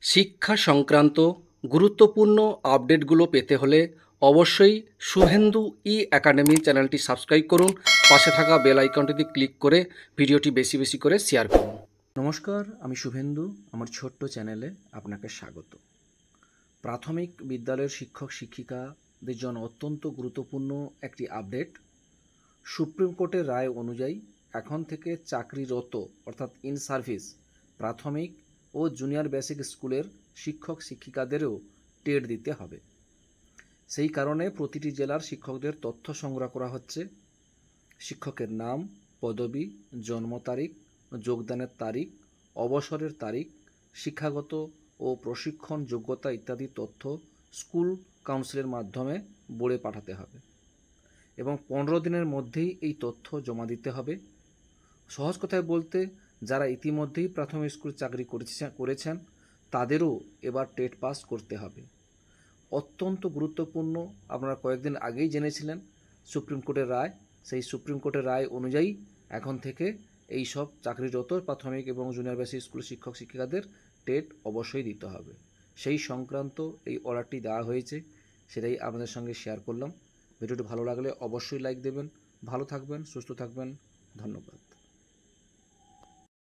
শিক্ষা সংক্রান্ত গুরুত্বপূর্ণ আপডেটগুলো পেতে হলে অবশ্যই শুভেন্দু ই একাডেমি চ্যানেলটি সাবস্ক্রাইব করুন। পাশে থাকা বেল আইকনটিতে ক্লিক করে ভিডিওটি বেশি বেশি করে শেয়ার করুন। নমস্কার, আমি শুভেন্দু। আমার ছোট্ট চ্যানেলে আপনাকে স্বাগত। প্রাথমিক বিদ্যালয়ের শিক্ষক শিক্ষিকাদের জন্য অত্যন্ত গুরুত্বপূর্ণ একটি আপডেট। সুপ্রিম কোর্টের রায় অনুযায়ী এখন থেকে চাকরিরত অর্থাৎ ইন সার্ভিস প্রাথমিক ও জুনিয়র বেসিক স্কুলের শিক্ষক শিক্ষিকাদেরও টেট দিতে হবে। সেই কারণে প্রতিটি জেলার শিক্ষকদের তথ্য সংগ্রহ করা হচ্ছে। শিক্ষকের নাম, পদবি, জন্ম তারিখ, যোগদানের তারিখ, অবসরের তারিখ, শিক্ষাগত ও প্রশিক্ষণ যোগ্যতা ইত্যাদি তথ্য স্কুল কাউন্সিলের মাধ্যমে বোর্ডে পাঠাতে হবে এবং 15 দিনের মধ্যেই এই তথ্য জমা দিতে হবে। সহজ কথায় বলতে, যারা ইতিমধ্যেই প্রাথমিক স্কুল চাকরি করেছেন তাদেরও এবার টেট পাস করতে হবে। অত্যন্ত গুরুত্বপূর্ণ। আপনারা কয়েকদিন আগেই জেনেছিলেন সুপ্রিম কোর্টের রায়। সেই সুপ্রিম কোর্টের রায় অনুযায়ী এখন থেকে এই সব চাকরিরত প্রাথমিক এবং জুনিয়র বেসিক স্কুল শিক্ষক শিক্ষিকাদের টেট অবশ্যই দিতে হবে। সেই সংক্রান্ত এই অর্ডারটি দেওয়া হয়েছে, সেটাই আপনাদের সঙ্গে শেয়ার করলাম। ভিডিওটি ভালো লাগলে অবশ্যই লাইক দেবেন। ভালো থাকবেন, সুস্থ থাকবেন। ধন্যবাদ।